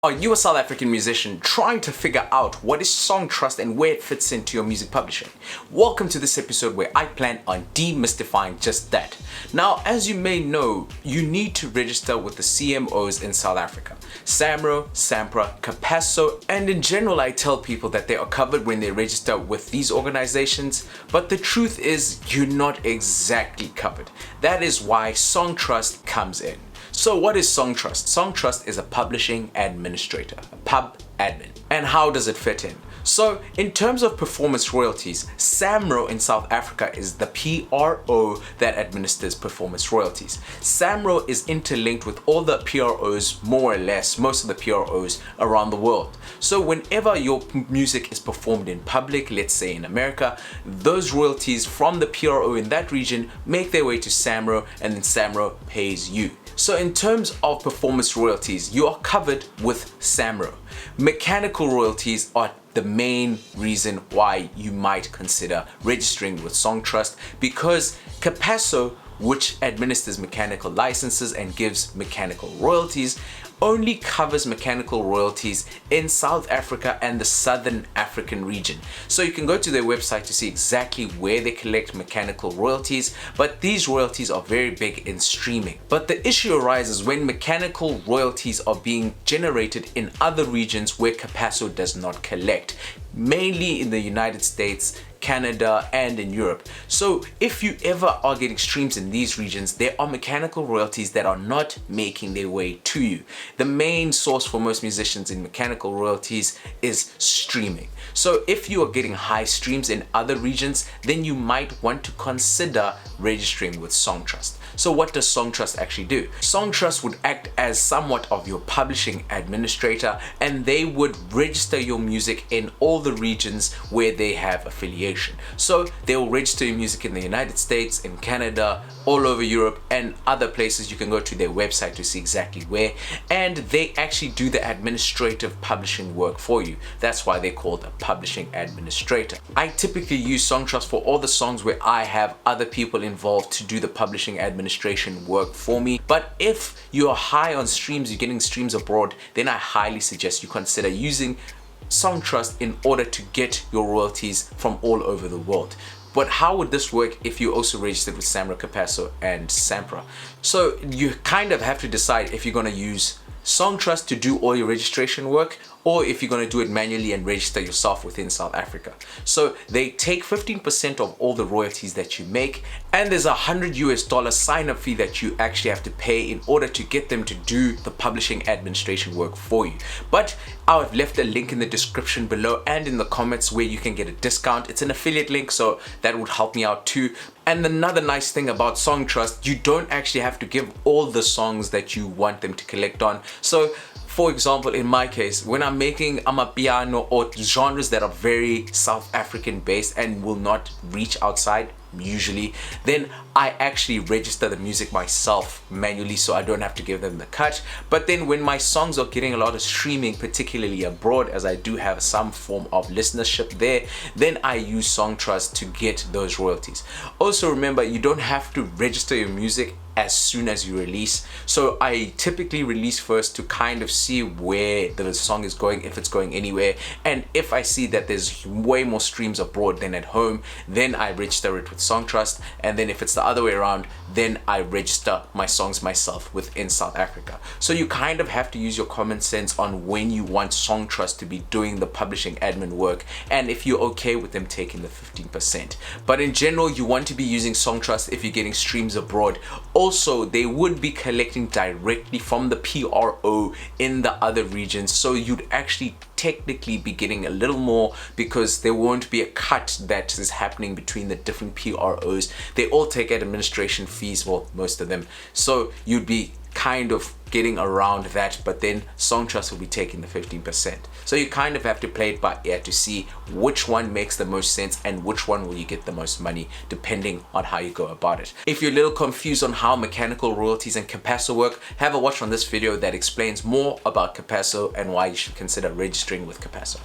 Are you a South African musician trying to figure out what is SongTrust and where it fits into your music publishing? Welcome to this episode where I plan on demystifying just that. Now, as you may know, you need to register with the CMOs in South Africa. SAMRO, SAMPRA, Capasso, and in general I tell people that they are covered when they register with these organizations, but the truth is you're not exactly covered. That is why SongTrust comes in. So what is SongTrust? SongTrust is a publishing administrator, a pub admin. And how does it fit in? So in terms of performance royalties, SAMRO in South Africa is the PRO that administers performance royalties. SAMRO is interlinked with all the PROs, more or less, most of the PROs around the world. So whenever your music is performed in public, let's say in America, those royalties from the PRO in that region make their way to SAMRO, and then SAMRO pays you. So in terms of performance royalties, you are covered with SAMRO. Mechanical royalties are the main reason why you might consider registering with SongTrust, because Capasso, which administers mechanical licenses and gives mechanical royalties, only covers mechanical royalties in South Africa and the Southern African region. So you can go to their website to see exactly where they collect mechanical royalties, but these royalties are very big in streaming. But the issue arises when mechanical royalties are being generated in other regions where Capasso does not collect, mainly in the United States, Canada, and in Europe. So if you ever are getting streams in these regions, there are mechanical royalties that are not making their way to you. The main source for most musicians in mechanical royalties is streaming. So if you are getting high streams in other regions, then you might want to consider registering with SongTrust. So what does SongTrust actually do? SongTrust would act as somewhat of your publishing administrator, and they would register your music in all the regions where they have affiliation. So they will register your music in the United States, in Canada, all over Europe, and other places. You can go to their website to see exactly where, and they actually do the administrative publishing work for you. That's why they're called a publishing administrator. I typically use SongTrust for all the songs where I have other people involved to do the publishing administration work for me. But if you are high on streams, you're getting streams abroad, then I highly suggest you consider using SongTrust in order to get your royalties from all over the world. But how would this work if you also registered with SAMRO, Capasso, and SAMPRA? So you kind of have to decide if you're going to use SongTrust to do all your registration work, or if you're going to do it manually and register yourself within South Africa. So they take 15% of all the royalties that you make, and there's $100 sign-up fee that you actually have to pay in order to get them to do the publishing administration work for you. But I've left a link in the description below and in the comments where you can get a discount. It's an affiliate link, so that would help me out too. And another nice thing about SongTrust, you don't actually have to give all the songs that you want them to collect on. So for example, in my case, when I'm making amapiano or genres that are very South African based and will not reach outside usually, then I actually register the music myself manually, so I don't have to give them the cut. But then when my songs are getting a lot of streaming, particularly abroad, as I do have some form of listenership there, then I use SongTrust to get those royalties. Also remember, you don't have to register your music as soon as you release. So I typically release first to kind of see where the song is going, if it's going anywhere, and if I see that there's way more streams abroad than at home, then I register it with SongTrust. And then if it's the other way around, then I register my songs myself within South Africa. So you kind of have to use your common sense on when you want SongTrust to be doing the publishing admin work, and if you're okay with them taking the 15%. But in general, you want to be using SongTrust if you're getting streams abroad. Also, they would be collecting directly from the PRO in the other regions, so you'd actually technically be getting a little more because there won't be a cut that is happening between the different PROs. They all take administration fees, well, most of them, so you'd be kind of getting around that, but then SongTrust will be taking the 15%. So you kind of have to play it by ear to see which one makes the most sense and which one will you get the most money, depending on how you go about it. If you're a little confused on how mechanical royalties and Capasso work, have a watch on this video that explains more about Capasso and why you should consider registering with Capasso.